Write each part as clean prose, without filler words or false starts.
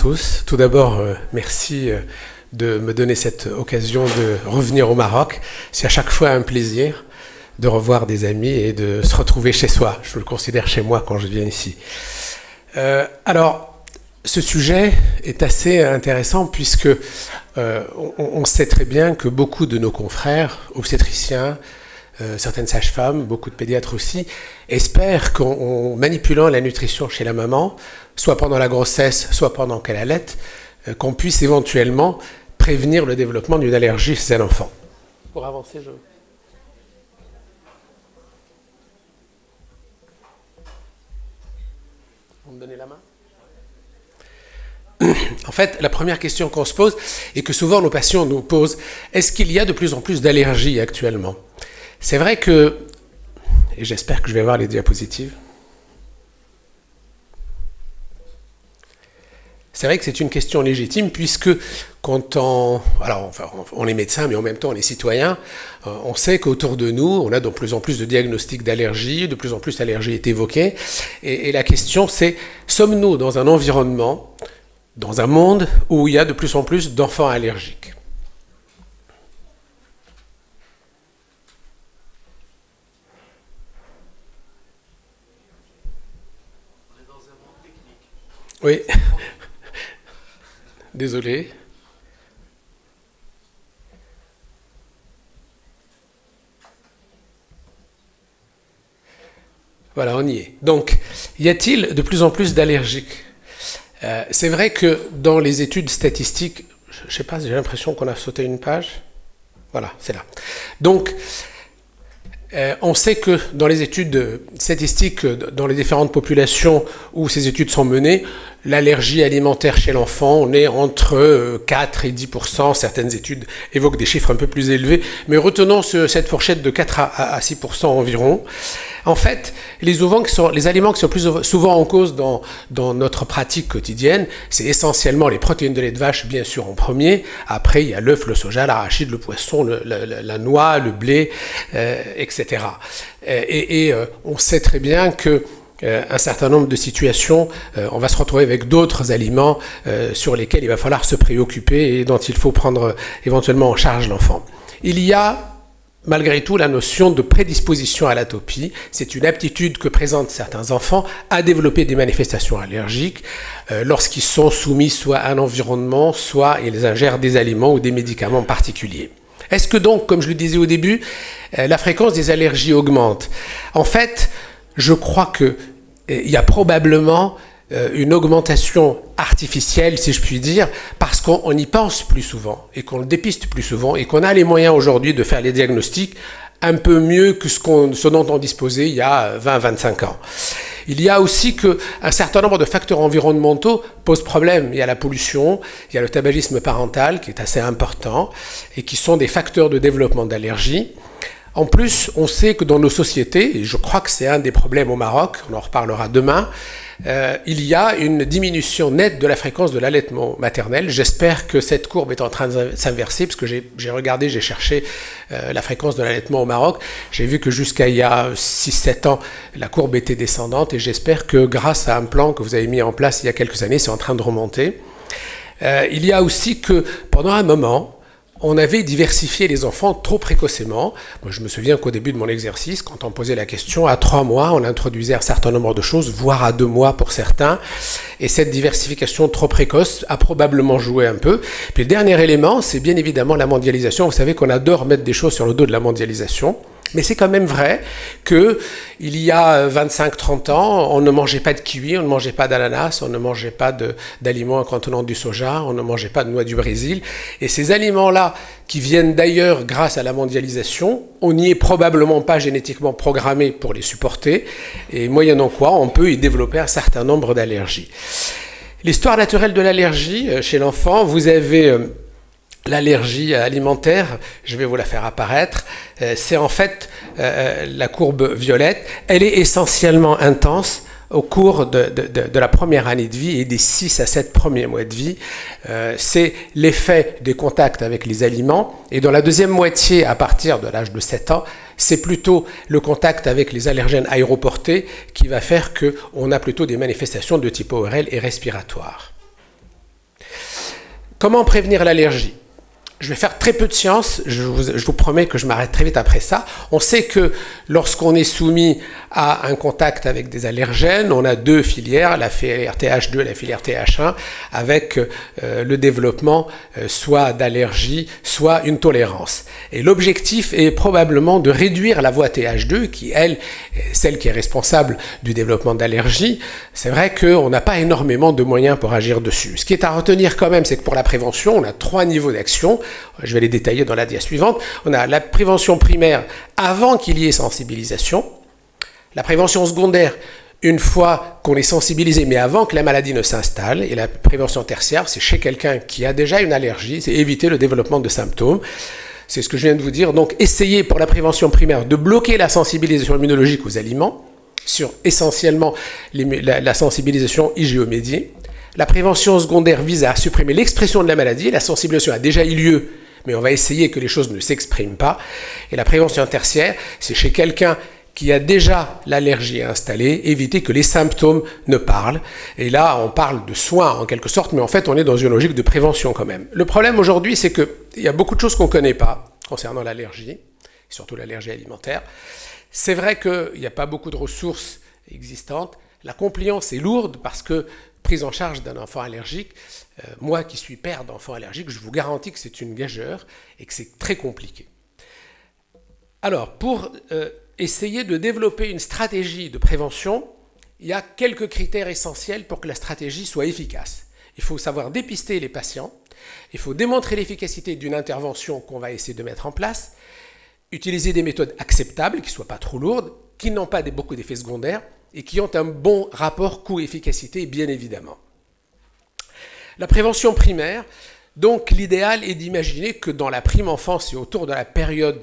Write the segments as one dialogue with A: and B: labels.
A: tous. Tout d'abord, merci de me donner cette occasion de revenir au Maroc. C'est à chaque fois un plaisir de revoir des amis et de se retrouver chez soi. Je le considère chez moi quand je viens ici. Alors, ce sujet est assez intéressant puisque on sait très bien que beaucoup de nos confrères obstétriciens, certaines sages-femmes, beaucoup de pédiatres aussi, espèrent qu'en manipulant la nutrition chez la maman, soit pendant la grossesse, soit pendant qu'elle allaite, qu'on puisse éventuellement prévenir le développement d'une allergie chez un enfant. Pour avancer, je... Vous me donnez la main ? En fait, la première question qu'on se pose, et que souvent nos patients nous posent, est-ce qu'il y a de plus en plus d'allergies actuellement ? C'est vrai que, et j'espère que je vais avoir les diapositives, c'est vrai que c'est une question légitime puisque quand on est médecin mais en même temps on est citoyen, on sait qu'autour de nous on a de plus en plus de diagnostics d'allergies, de plus en plus d'allergies est évoquée et la question c'est, sommes-nous dans un environnement, dans un monde où il y a de plus en plus d'enfants allergiques ?
B: On est dans un monde technique.
A: Oui. Désolé. Voilà, on y est. Donc, y a-t-il de plus en plus d'allergiques ? C'est vrai que dans les études statistiques, je ne sais pas, j'ai l'impression qu'on a sauté une page. Voilà, c'est là. Donc, on sait que dans les études statistiques, dans les différentes populations où ces études sont menées, l'allergie alimentaire chez l'enfant, on est entre 4 et 10%. Certaines études évoquent des chiffres un peu plus élevés, mais retenons cette fourchette de 4 à 6% environ. En fait, les aliments qui sont plus souvent en cause dans notre pratique quotidienne, c'est essentiellement les protéines de lait de vache, bien sûr, en premier. Après, il y a l'œuf, le soja, l'arachide, le poisson, la noix, le blé, etc. Et on sait très bien que un certain nombre de situations, on va se retrouver avec d'autres aliments sur lesquels il va falloir se préoccuper et dont il faut prendre éventuellement en charge l'enfant. Il y a malgré tout la notion de prédisposition à l'atopie. C'est une aptitude que présentent certains enfants à développer des manifestations allergiques lorsqu'ils sont soumis soit à un environnement, soit ils ingèrent des aliments ou des médicaments particuliers. Est-ce que donc, comme je le disais au début, la fréquence des allergies augmente ? En fait, je crois qu'il y a probablement une augmentation artificielle, si je puis dire, parce qu'on y pense plus souvent et qu'on le dépiste plus souvent et qu'on a les moyens aujourd'hui de faire les diagnostics un peu mieux que ce dont on disposait il y a 20-25 ans. Il y a aussi qu'un certain nombre de facteurs environnementaux posent problème. Il y a la pollution, il y a le tabagisme parental qui est assez important et qui sont des facteurs de développement d'allergies. En plus, on sait que dans nos sociétés, et je crois que c'est un des problèmes au Maroc, on en reparlera demain, il y a une diminution nette de la fréquence de l'allaitement maternel. J'espère que cette courbe est en train de s'inverser, parce que j'ai regardé, j'ai cherché la fréquence de l'allaitement au Maroc. J'ai vu que jusqu'à il y a 6-7 ans, la courbe était descendante, et j'espère que grâce à un plan que vous avez mis en place il y a quelques années, c'est en train de remonter. Il y a aussi que pendant un moment, on avait diversifié les enfants trop précocement. Moi, je me souviens qu'au début de mon exercice, quand on posait la question, à 3 mois, on introduisait un certain nombre de choses, voire à 2 mois pour certains. Et cette diversification trop précoce a probablement joué un peu. Puis le dernier élément, c'est bien évidemment la mondialisation. Vous savez qu'on adore mettre des choses sur le dos de la mondialisation. Mais c'est quand même vrai qu'il y a 25-30 ans, on ne mangeait pas de kiwi, on ne mangeait pas d'ananas, on ne mangeait pas d'aliments contenant du soja, on ne mangeait pas de noix du Brésil. Et ces aliments-là, qui viennent d'ailleurs grâce à la mondialisation, on n'y est probablement pas génétiquement programmé pour les supporter. Et moyennant quoi, on peut y développer un certain nombre d'allergies. L'histoire naturelle de l'allergie chez l'enfant, vous avez... l'allergie alimentaire, je vais vous la faire apparaître, c'est en fait la courbe violette. Elle est essentiellement intense au cours de la première année de vie et des 6 à 7 premiers mois de vie. C'est l'effet des contacts avec les aliments. Et dans la deuxième moitié, à partir de l'âge de 7 ans, c'est plutôt le contact avec les allergènes aéroportés qui va faire qu'on a plutôt des manifestations de type ORL et respiratoire. Comment prévenir l'allergie? Je vais faire très peu de science, je vous promets que je m'arrête très vite après ça. On sait que lorsqu'on est soumis à un contact avec des allergènes, on a deux filières, la filière TH2 et la filière TH1, avec le développement soit d'allergie, soit une tolérance. Et l'objectif est probablement de réduire la voie TH2, qui, elle, est celle qui est responsable du développement d'allergie. C'est vrai qu'on n'a pas énormément de moyens pour agir dessus. Ce qui est à retenir quand même, c'est que pour la prévention, on a 3 niveaux d'action. Je vais les détailler dans la dia suivante. On a la prévention primaire avant qu'il y ait sensibilisation. La prévention secondaire, une fois qu'on est sensibilisé, mais avant que la maladie ne s'installe. Et la prévention tertiaire, c'est chez quelqu'un qui a déjà une allergie, c'est éviter le développement de symptômes. C'est ce que je viens de vous dire. Donc, essayez pour la prévention primaire de bloquer la sensibilisation immunologique aux aliments, sur essentiellement la sensibilisation IgE-médiée. La prévention secondaire vise à supprimer l'expression de la maladie. La sensibilisation a déjà eu lieu, mais on va essayer que les choses ne s'expriment pas. Et la prévention tertiaire, c'est chez quelqu'un qui a déjà l'allergie installée, éviter que les symptômes ne parlent. Et là, on parle de soins en quelque sorte, mais en fait, on est dans une logique de prévention quand même. Le problème aujourd'hui, c'est qu'il y a beaucoup de choses qu'on ne connaît pas concernant l'allergie, surtout l'allergie alimentaire. C'est vrai qu'il n'y a pas beaucoup de ressources existantes. La compliance est lourde parce que prise en charge d'un enfant allergique, moi qui suis père d'enfants allergiques, je vous garantis que c'est une gageure et que c'est très compliqué. Alors, pour essayer de développer une stratégie de prévention, il y a quelques critères essentiels pour que la stratégie soit efficace. Il faut savoir dépister les patients, il faut démontrer l'efficacité d'une intervention qu'on va essayer de mettre en place, utiliser des méthodes acceptables, qui ne soient pas trop lourdes, qui n'ont pas beaucoup d'effets secondaires, et qui ont un bon rapport coût-efficacité, bien évidemment. La prévention primaire, donc l'idéal est d'imaginer que dans la prime enfance et autour de la période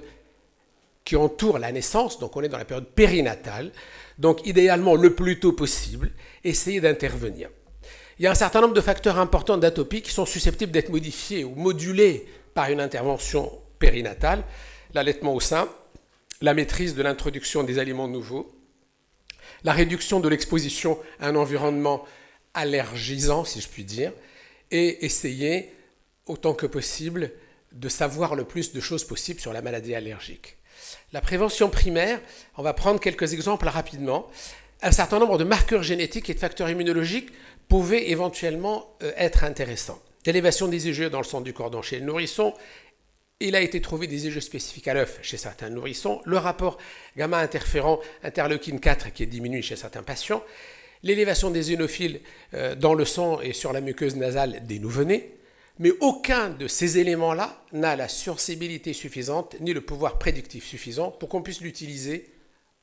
A: qui entoure la naissance, donc on est dans la période périnatale, donc idéalement le plus tôt possible, essayer d'intervenir. Il y a un certain nombre de facteurs importants d'atopie qui sont susceptibles d'être modifiés ou modulés par une intervention périnatale, l'allaitement au sein, la maîtrise de l'introduction des aliments nouveaux, la réduction de l'exposition à un environnement allergisant, si je puis dire, et essayer, autant que possible, de savoir le plus de choses possibles sur la maladie allergique. La prévention primaire, on va prendre quelques exemples rapidement. Un certain nombre de marqueurs génétiques et de facteurs immunologiques pouvaient éventuellement être intéressants. L'élévation des IgE dans le sang du cordon chez le nourrisson. Il a été trouvé des IgE spécifiques à l'œuf chez certains nourrissons, le rapport gamma-interférent interleukine 4 qui est diminué chez certains patients, l'élévation des eosinophiles dans le sang et sur la muqueuse nasale des nouveau-nés, mais aucun de ces éléments-là n'a la sensibilité suffisante ni le pouvoir prédictif suffisant pour qu'on puisse l'utiliser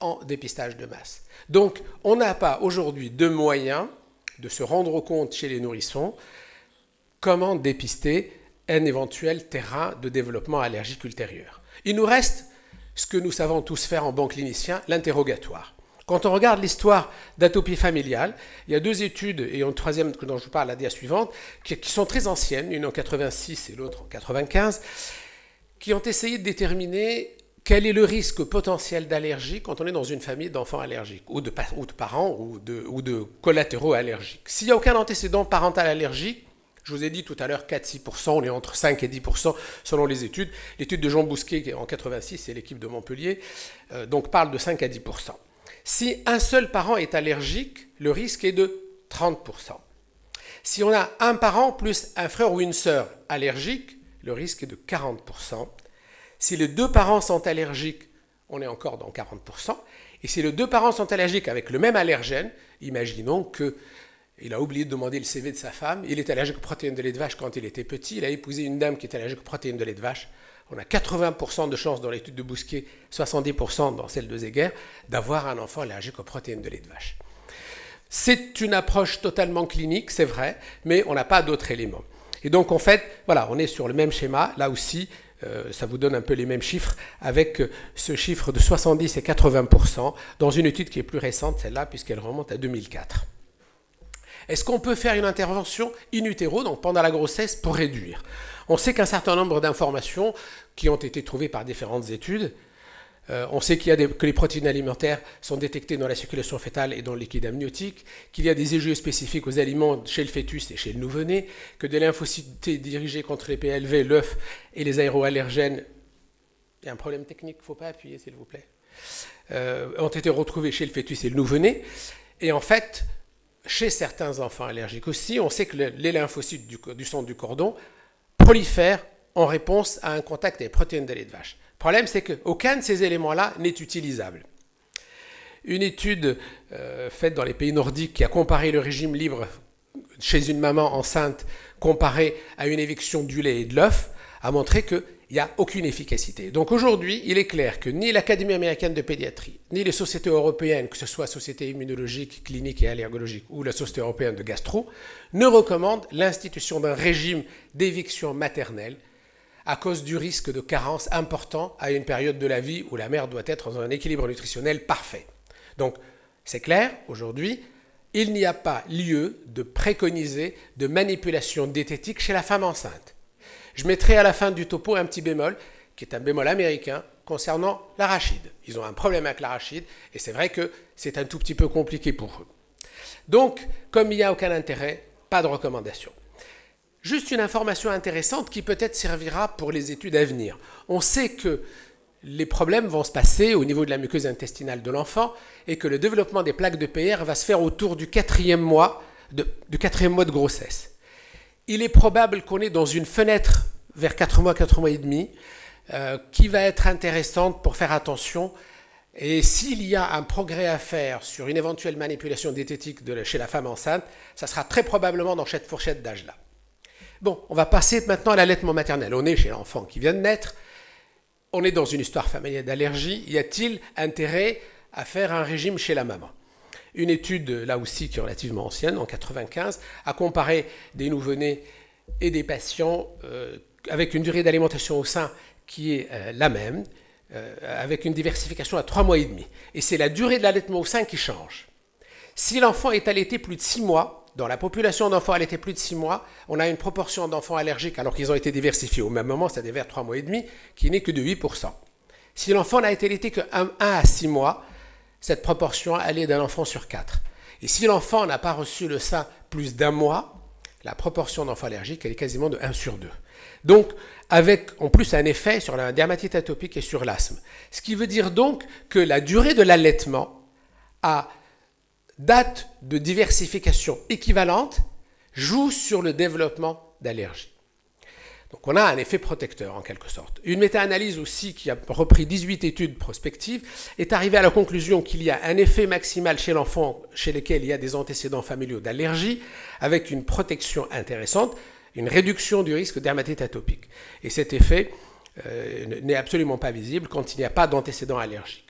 A: en dépistage de masse. Donc, on n'a pas aujourd'hui de moyens de se rendre compte chez les nourrissons comment dépister un éventuel terrain de développement allergique ultérieur. Il nous reste ce que nous savons tous faire en bon clinicien, l'interrogatoire. Quand on regarde l'histoire d'atopie familiale, il y a 2 études, et une troisième dont je vous parle la dia suivante, qui sont très anciennes, une en 86 et l'autre en 95, qui ont essayé de déterminer quel est le risque potentiel d'allergie quand on est dans une famille d'enfants allergiques, ou de parents, ou de collatéraux allergiques. S'il n'y a aucun antécédent parental allergique, je vous ai dit tout à l'heure 4-6%, on est entre 5 et 10% selon les études. L'étude de Jean Bousquet en 86, c'est l'équipe de Montpellier, donc parle de 5 à 10%. Si un seul parent est allergique, le risque est de 30%. Si on a un parent plus un frère ou une sœur allergique, le risque est de 40%. Si les 2 parents sont allergiques, on est encore dans 40%. Et si les 2 parents sont allergiques avec le même allergène, imaginons qu'il a oublié de demander le CV de sa femme, il est allergique aux protéines de lait de vache quand il était petit, il a épousé une dame qui est allergique aux protéines de lait de vache. On a 80% de chances dans l'étude de Bousquet, 70% dans celle de Zeger, d'avoir un enfant allergique aux protéines de lait de vache. C'est une approche totalement clinique, c'est vrai, mais on n'a pas d'autres éléments. Et donc en fait, voilà, on est sur le même schéma, là aussi, ça vous donne un peu les mêmes chiffres, avec ce chiffre de 70 et 80%, dans une étude qui est plus récente, celle-là, puisqu'elle remonte à 2004. Est-ce qu'on peut faire une intervention in utero, donc pendant la grossesse, pour réduire? On sait qu'un certain nombre d'informations qui ont été trouvées par différentes études On sait que les protéines alimentaires sont détectées dans la circulation fœtale et dans le liquide amniotique, qu'il y a des IgE spécifiques aux aliments chez le fœtus et chez le nouveau-né, que des lymphocytes T dirigés contre les PLV, l'œuf et les aéroallergènes, il y a un problème technique, il ne faut pas appuyer s'il vous plaît, ont été retrouvés chez le fœtus et le nouveau-né. Et en fait, chez certains enfants allergiques aussi, on sait que les lymphocytes du sang du cordon prolifèrent en réponse à un contact avec les protéines de lait de vache. Le problème, c'est qu'aucun de ces éléments-là n'est utilisable. Une étude faite dans les pays nordiques qui a comparé le régime libre chez une maman enceinte comparé à une éviction du lait et de l'œuf a montré qu'il n'y a aucune efficacité. Donc aujourd'hui, il est clair que ni l'Académie américaine de pédiatrie, ni les sociétés européennes, que ce soit Société immunologique, clinique et allergologique ou la Société européenne de gastro, ne recommandent l'institution d'un régime d'éviction maternelle à cause du risque de carence important à une période de la vie où la mère doit être dans un équilibre nutritionnel parfait. Donc, c'est clair, aujourd'hui, il n'y a pas lieu de préconiser de manipulation diététique chez la femme enceinte. Je mettrai à la fin du topo un petit bémol, qui est un bémol américain, concernant l'arachide. Ils ont un problème avec l'arachide, et c'est vrai que c'est un tout petit peu compliqué pour eux. Donc, comme il n'y a aucun intérêt, pas de recommandation. Juste une information intéressante qui peut-être servira pour les études à venir. On sait que les problèmes vont se passer au niveau de la muqueuse intestinale de l'enfant et que le développement des plaques de PR va se faire autour du quatrième mois de grossesse. Il est probable qu'on est dans une fenêtre vers 4 mois et demi, qui va être intéressante pour faire attention. Et s'il y a un progrès à faire sur une éventuelle manipulation diététique chez la femme enceinte, ça sera très probablement dans cette fourchette d'âge-là. Bon, on va passer maintenant à l'allaitement maternel. On est chez l'enfant qui vient de naître. On est dans une histoire familiale d'allergie. Y a-t-il intérêt à faire un régime chez la maman? Une étude, là aussi, qui est relativement ancienne, en 1995, a comparé des nouveau-nés et des patients avec une durée d'alimentation au sein qui est la même, avec une diversification à 3 mois et demi. Et c'est la durée de l'allaitement au sein qui change. Si l'enfant est allaité plus de 6 mois, dans la population d'enfants allaités plus de 6 mois, on a une proportion d'enfants allergiques, alors qu'ils ont été diversifiés au même moment, c'est-à-dire vers 3 mois et demi, qui n'est que de 8%. Si l'enfant n'a été allaité que 1 à 6 mois, cette proportion elle est d'un enfant sur 4. Et si l'enfant n'a pas reçu le sein plus d'1 mois, la proportion d'enfants allergiques elle est quasiment de 1 sur 2. Donc, avec en plus un effet sur la dermatite atopique et sur l'asthme. Ce qui veut dire donc que la durée de l'allaitement a date de diversification équivalente joue sur le développement d'allergies. Donc on a un effet protecteur en quelque sorte. Une méta-analyse aussi qui a repris 18 études prospectives est arrivée à la conclusion qu'il y a un effet maximal chez l'enfant chez lesquels il y a des antécédents familiaux d'allergie avec une protection intéressante, une réduction du risque de dermatite atopique. Et cet effet n'est absolument pas visible quand il n'y a pas d'antécédents allergiques.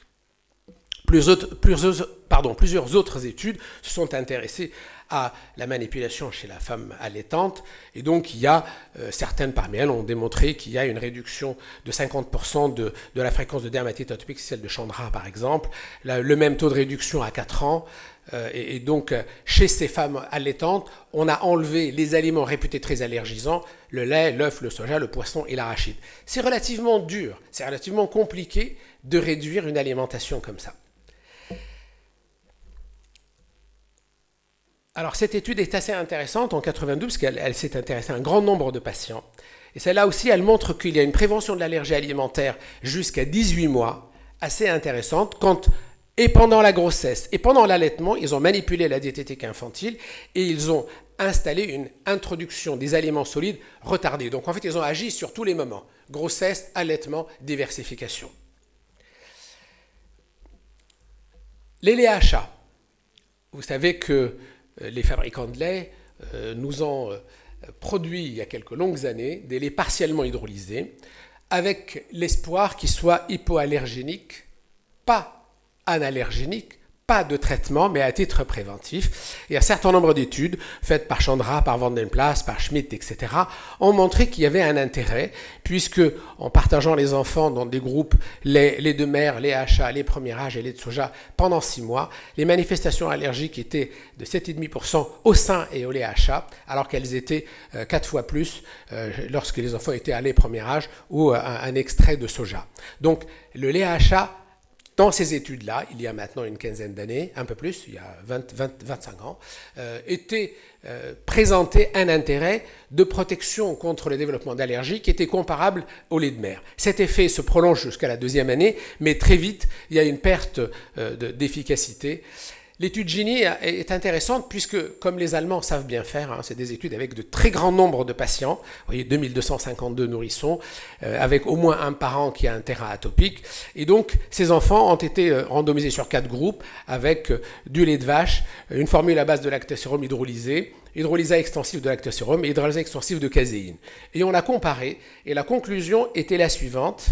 A: Plusieurs autres études se sont intéressées à la manipulation chez la femme allaitante et donc il y a certaines parmi elles ont démontré qu'il y a une réduction de 50% de la fréquence de dermatite atopique, celle de Chandra par exemple, le même taux de réduction à 4 ans et donc chez ces femmes allaitantes on a enlevé les aliments réputés très allergisants, le lait, l'œuf, le soja, le poisson et l'arachide. C'est relativement dur, c'est relativement compliqué de réduire une alimentation comme ça. Alors cette étude est assez intéressante en 92 parce qu'elle s'est intéressée à un grand nombre de patients. Et celle-là aussi, elle montre qu'il y a une prévention de l'allergie alimentaire jusqu'à 18 mois, assez intéressante, quand et pendant la grossesse et pendant l'allaitement, ils ont manipulé la diététique infantile et ils ont installé une introduction des aliments solides retardés. Donc en fait, ils ont agi sur tous les moments. Grossesse, allaitement, diversification. Les laits à chat. Vous savez que les fabricants de lait nous ont produit il y a quelques longues années des laits partiellement hydrolysés avec l'espoir qu'ils soient hypoallergéniques, pas analergéniques, pas de traitement, mais à titre préventif. Et un certain nombre d'études, faites par Chandra, par Van den Plas, par Schmidt, etc., ont montré qu'il y avait un intérêt, puisque en partageant les enfants dans des groupes lait de mère, lait à chat, lait premier âge et lait de soja pendant 6 mois, les manifestations allergiques étaient de 7,5% au sein et au lait à chat, alors qu'elles étaient 4 fois plus lorsque les enfants étaient à lait premier âge ou un extrait de soja. Donc le lait à chat dans ces études-là, il y a maintenant une quinzaine d'années, un peu plus, il y a 25 ans, était présenté un intérêt de protection contre le développement d'allergies qui était comparable au lait de mer. Cet effet se prolonge jusqu'à la deuxième année, mais très vite, il y a une perte d'efficacité. L'étude Gini est intéressante puisque, comme les Allemands savent bien faire, hein, c'est des études avec de très grands nombres de patients, vous voyez 2252 nourrissons, avec au moins un parent qui a un terrain atopique. Et donc, ces enfants ont été randomisés sur 4 groupes avec du lait de vache, une formule à base de lactosérum hydrolysé, hydrolysat extensif de lactosérum et hydrolysat extensif de caséine. Et on a comparé, et la conclusion était la suivante.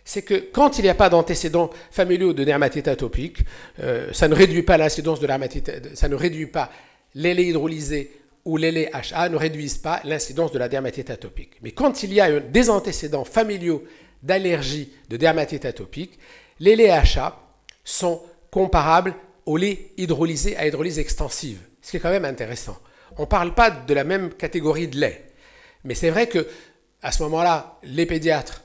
A: C'est que quand il n'y a pas d'antécédents familiaux de dermatite atopique, ça ne réduit pas l'incidence de dermatite, ça ne réduit pas les laits hydrolysés ou les laits HA ne réduisent pas l'incidence de la dermatite atopique. Mais quand il y a des antécédents familiaux d'allergie de dermatite atopique, les laits HA sont comparables aux laits hydrolysés à hydrolyse extensive, ce qui est quand même intéressant. On ne parle pas de la même catégorie de lait, mais c'est vrai que à ce moment-là, les pédiatres,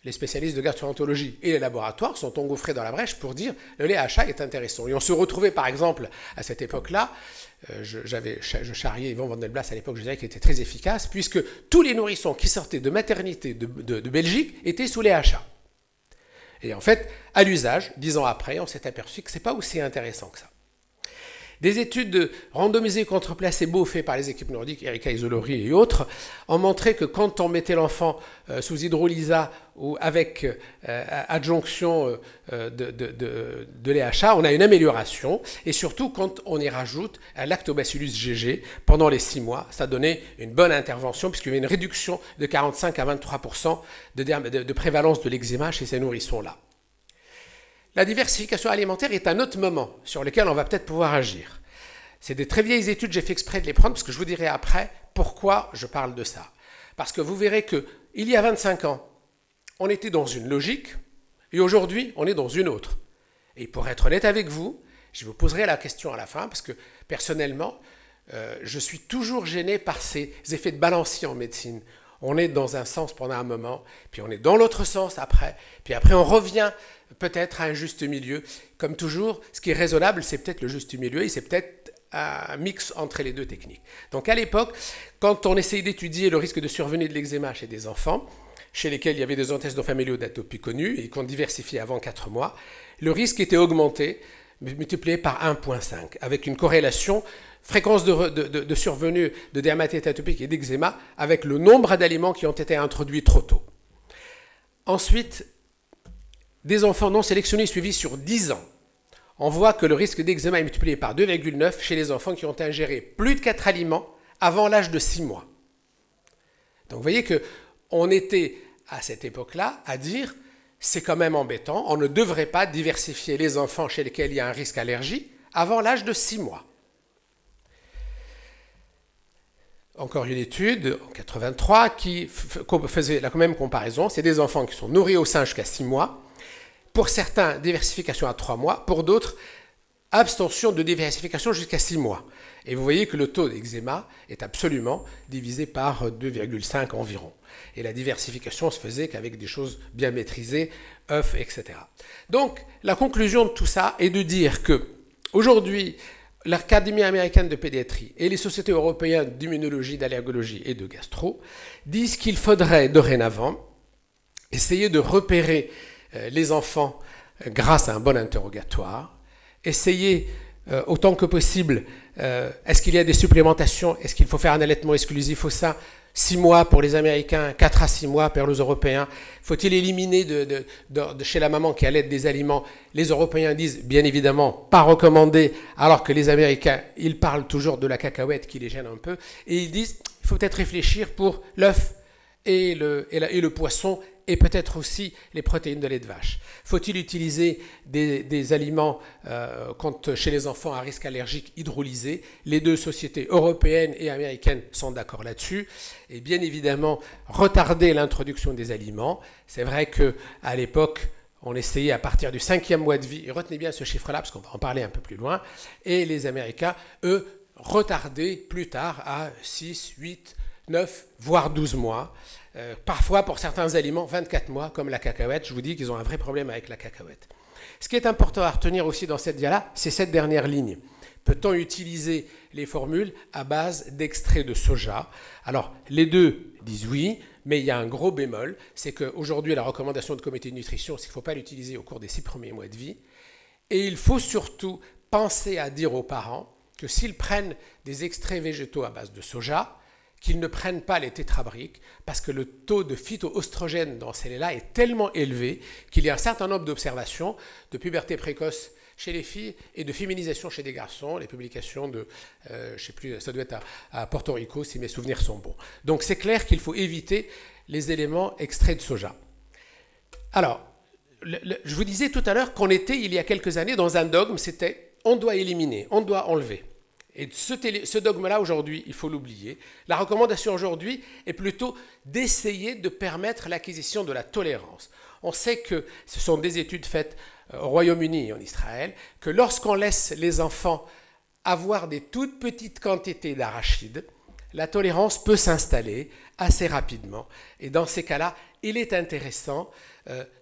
A: les spécialistes de gastroentérologie et les laboratoires sont engouffrés dans la brèche pour dire le lait HA est intéressant. Et on se retrouvait par exemple à cette époque-là, je charriais Yvon Van den Blas à l'époque, je dirais qu'il était très efficace, puisque tous les nourrissons qui sortaient de maternité de Belgique étaient sous lait HA. Et en fait, à l'usage, 10 ans après, on s'est aperçu que ce n'est pas aussi intéressant que ça. Des études randomisées contre placebo faites par les équipes nordiques, Erika Isolori et autres, ont montré que quand on mettait l'enfant sous hydrolysat ou avec adjonction de lait HA, on a une amélioration. Et surtout, quand on y rajoute un lactobacillus GG pendant les 6 mois, ça donnait une bonne intervention puisqu'il y avait une réduction de 45 à 23% de prévalence de l'eczéma chez ces nourrissons-là. La diversification alimentaire est un autre moment sur lequel on va peut-être pouvoir agir. C'est des très vieilles études, j'ai fait exprès de les prendre parce que je vous dirai après pourquoi je parle de ça. Parce que vous verrez qu'il y a 25 ans, on était dans une logique et aujourd'hui, on est dans une autre. Et pour être honnête avec vous, je vous poserai la question à la fin parce que personnellement, je suis toujours gêné par ces effets de balancier en médecine. On est dans un sens pendant un moment, puis on est dans l'autre sens après, puis après on revient peut-être à un juste milieu. Comme toujours, ce qui est raisonnable, c'est peut-être le juste milieu et c'est peut-être un mix entre les deux techniques. Donc à l'époque, quand on essayait d'étudier le risque de survenue de l'eczéma chez des enfants, chez lesquels il y avait des antécédents familiaux d'atopie connus et qu'on diversifiait avant 4 mois, le risque était augmenté, multiplié par 1,5, avec une corrélation fréquence de survenue de dermatite atopique et d'eczéma avec le nombre d'aliments qui ont été introduits trop tôt. Ensuite, des enfants non sélectionnés suivis sur 10 ans, on voit que le risque d'eczéma est multiplié par 2,9 chez les enfants qui ont ingéré plus de 4 aliments avant l'âge de 6 mois. Donc vous voyez qu'on était à cette époque-là à dire c'est quand même embêtant, on ne devrait pas diversifier les enfants chez lesquels il y a un risque allergie avant l'âge de 6 mois. Encore une étude en 83 qui faisait la même comparaison. C'est des enfants qui sont nourris au sein jusqu'à 6 mois. Pour certains, diversification à 3 mois. Pour d'autres, abstention de diversification jusqu'à 6 mois. Et vous voyez que le taux d'eczéma est absolument divisé par 2,5 environ. Et la diversification se faisait qu'avec des choses bien maîtrisées, œufs, etc. Donc, la conclusion de tout ça est de dire que aujourd'hui, l'Académie américaine de pédiatrie et les sociétés européennes d'immunologie, d'allergologie et de gastro disent qu'il faudrait dorénavant essayer de repérer les enfants grâce à un bon interrogatoire, essayer autant que possible, est-ce qu'il y a des supplémentations, est-ce qu'il faut faire un allaitement exclusif au sein, 6 mois pour les Américains, 4 à 6 mois pour les Européens. Faut-il éliminer de chez la maman qui allaite des aliments? Les Européens disent, bien évidemment, pas recommandé, alors que les Américains, ils parlent toujours de la cacahuète qui les gêne un peu. Et ils disent, il faut peut-être réfléchir pour l'œuf et le poisson et peut-être aussi les protéines de lait de vache. Faut-il utiliser des aliments chez les enfants à risque allergique hydrolysés? Les deux sociétés européennes et américaines sont d'accord là-dessus. Et bien évidemment, retarder l'introduction des aliments. C'est vrai qu'à l'époque, on essayait à partir du 5e mois de vie, et retenez bien ce chiffre-là parce qu'on va en parler un peu plus loin, et les Américains, eux, retardaient plus tard à 6, 8, 9, voire 12 mois. Parfois, pour certains aliments, 24 mois, comme la cacahuète. Je vous dis qu'ils ont un vrai problème avec la cacahuète. Ce qui est important à retenir aussi dans cette dia-là, c'est cette dernière ligne. Peut-on utiliser les formules à base d'extrait de soja? Alors, les deux disent oui, mais il y a un gros bémol, c'est qu'aujourd'hui, la recommandation de comité de nutrition, c'est qu'il ne faut pas l'utiliser au cours des 6 premiers mois de vie. Et il faut surtout penser à dire aux parents que s'ils prennent des extraits végétaux à base de soja, qu'ils ne prennent pas les tétrabriques, parce que le taux de phytoœstrogène dans ces laits-là est tellement élevé qu'il y a un certain nombre d'observations de puberté précoce chez les filles et de féminisation chez des garçons. Les publications de, je ne sais plus, ça doit être à Porto Rico si mes souvenirs sont bons. Donc c'est clair qu'il faut éviter les éléments extraits de soja. Alors, je vous disais tout à l'heure qu'on était, il y a quelques années, dans un dogme, c'était on doit éliminer, on doit enlever. Et ce dogme-là, aujourd'hui, il faut l'oublier. La recommandation aujourd'hui est plutôt d'essayer de permettre l'acquisition de la tolérance. On sait que ce sont des études faites au Royaume-Uni et en Israël, que lorsqu'on laisse les enfants avoir des toutes petites quantités d'arachides, la tolérance peut s'installer assez rapidement. Et dans ces cas-là, il est intéressant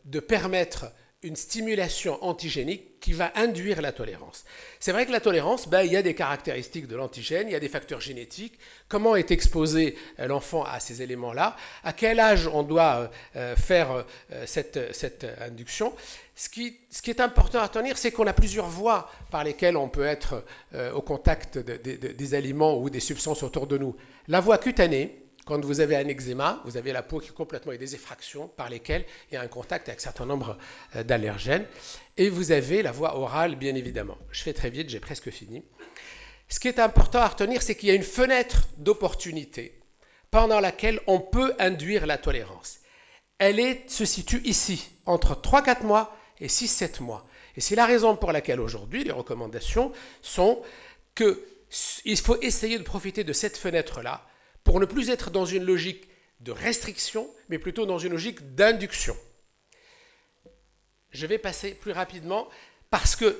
A: de permettre une stimulation antigénique qui va induire la tolérance. C'est vrai que la tolérance, il y a des caractéristiques de l'antigène, il y a des facteurs génétiques. Comment est exposé l'enfant à ces éléments-là? À quel âge on doit faire cette induction? Ce qui est important à retenir, c'est qu'on a plusieurs voies par lesquelles on peut être au contact des aliments ou des substances autour de nous. La voie cutanée, quand vous avez un eczéma, vous avez la peau qui est complètement avec des effractions par lesquelles il y a un contact avec un certain nombre d'allergènes. Et vous avez la voie orale, bien évidemment. Je fais très vite, j'ai presque fini. Ce qui est important à retenir, c'est qu'il y a une fenêtre d'opportunité pendant laquelle on peut induire la tolérance. Elle se situe ici, entre 3-4 mois et 6-7 mois. Et c'est la raison pour laquelle aujourd'hui, les recommandations sont qu'il faut essayer de profiter de cette fenêtre-là pour ne plus être dans une logique de restriction, mais plutôt dans une logique d'induction. Je vais passer plus rapidement, parce que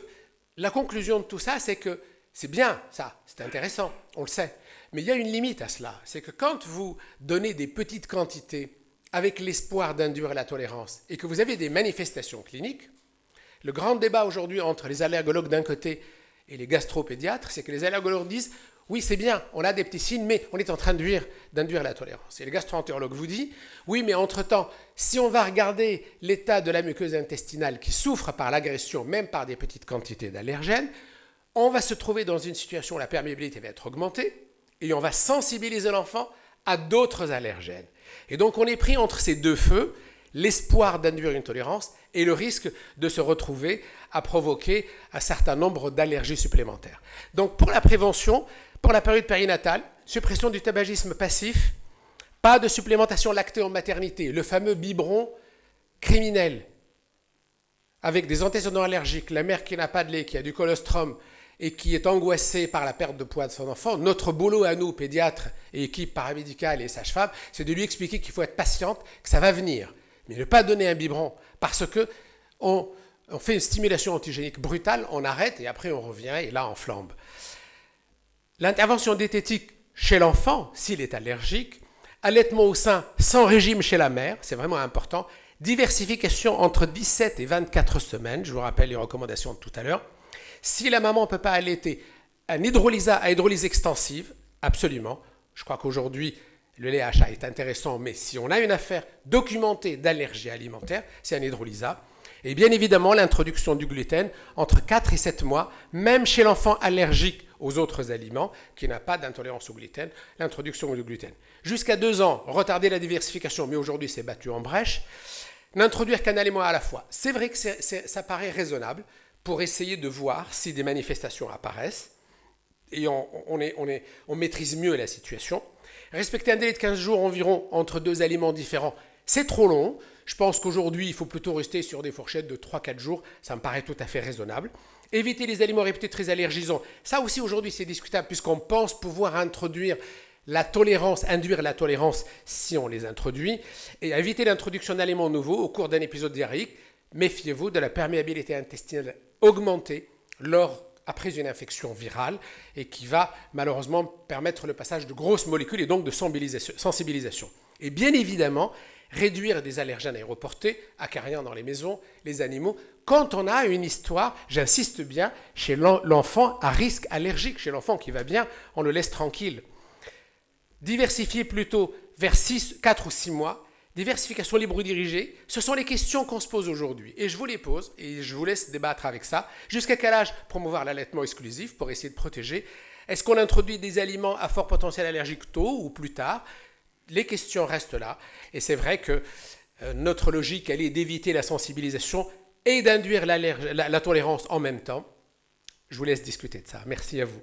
A: la conclusion de tout ça, c'est que c'est bien, ça, c'est intéressant, on le sait, mais il y a une limite à cela. C'est que quand vous donnez des petites quantités avec l'espoir d'induire la tolérance, et que vous avez des manifestations cliniques, le grand débat aujourd'hui entre les allergologues d'un côté et les gastropédiatres, c'est que les allergologues disent oui, c'est bien, on a des petits signes, mais on est en train d'induire la tolérance. Et le gastro-entérologue vous dit, oui, mais entre-temps, si on va regarder l'état de la muqueuse intestinale qui souffre par l'agression, même par des petites quantités d'allergènes, on va se trouver dans une situation où la perméabilité va être augmentée et on va sensibiliser l'enfant à d'autres allergènes. Et donc, on est pris entre ces deux feux, l'espoir d'induire une tolérance et le risque de se retrouver à provoquer un certain nombre d'allergies supplémentaires. Donc, pour la prévention, pour la période périnatale, suppression du tabagisme passif, pas de supplémentation lactée en maternité, le fameux biberon criminel, avec des antécédents allergiques, la mère qui n'a pas de lait, qui a du colostrum et qui est angoissée par la perte de poids de son enfant, notre boulot à nous, pédiatres et équipes paramédicales et sages-femmes, c'est de lui expliquer qu'il faut être patiente, que ça va venir, mais ne pas donner un biberon, parce que on fait une stimulation antigénique brutale, on arrête et après on revient et là on flambe. L'intervention diététique chez l'enfant, s'il est allergique, allaitement au sein sans régime chez la mère, c'est vraiment important, diversification entre 17 et 24 semaines, je vous rappelle les recommandations de tout à l'heure. Si la maman ne peut pas allaiter, un hydrolysa à hydrolyse extensive, absolument. Je crois qu'aujourd'hui, le lait HA est intéressant, mais si on a une affaire documentée d'allergie alimentaire, c'est un hydrolysa. Et bien évidemment, l'introduction du gluten entre 4 et 7 mois, même chez l'enfant allergique aux autres aliments, qui n'a pas d'intolérance au gluten, l'introduction du gluten. Jusqu'à 2 ans, retarder la diversification, mais aujourd'hui c'est battu en brèche. N'introduire qu'un aliment à la fois. C'est vrai que ça paraît raisonnable pour essayer de voir si des manifestations apparaissent, et on maîtrise mieux la situation. Respecter un délai de 15 jours environ entre 2 aliments différents, c'est trop long. Je pense qu'aujourd'hui, il faut plutôt rester sur des fourchettes de 3-4 jours. Ça me paraît tout à fait raisonnable. Éviter les aliments réputés très allergisants. Ça aussi, aujourd'hui, c'est discutable puisqu'on pense pouvoir introduire la tolérance, induire la tolérance si on les introduit. Et éviter l'introduction d'aliments nouveaux au cours d'un épisode diarrhéique. Méfiez-vous de la perméabilité intestinale augmentée lors après une infection virale et qui va malheureusement permettre le passage de grosses molécules et donc de sensibilisation. Et bien évidemment, réduire des allergènes aéroportés, acariens dans les maisons, les animaux, quand on a une histoire, j'insiste bien, chez l'enfant à risque allergique, chez l'enfant qui va bien, on le laisse tranquille. Diversifier plutôt vers 4 ou 6 mois, diversification libre ou dirigée, ce sont les questions qu'on se pose aujourd'hui. Et je vous les pose et je vous laisse débattre avec ça. Jusqu'à quel âge promouvoir l'allaitement exclusif pour essayer de protéger? Est-ce qu'on introduit des aliments à fort potentiel allergique tôt ou plus tard? Les questions restent là. Et c'est vrai que notre logique, elle est d'éviter la sensibilisation et d'induire la tolérance en même temps. Je vous laisse discuter de ça. Merci à vous.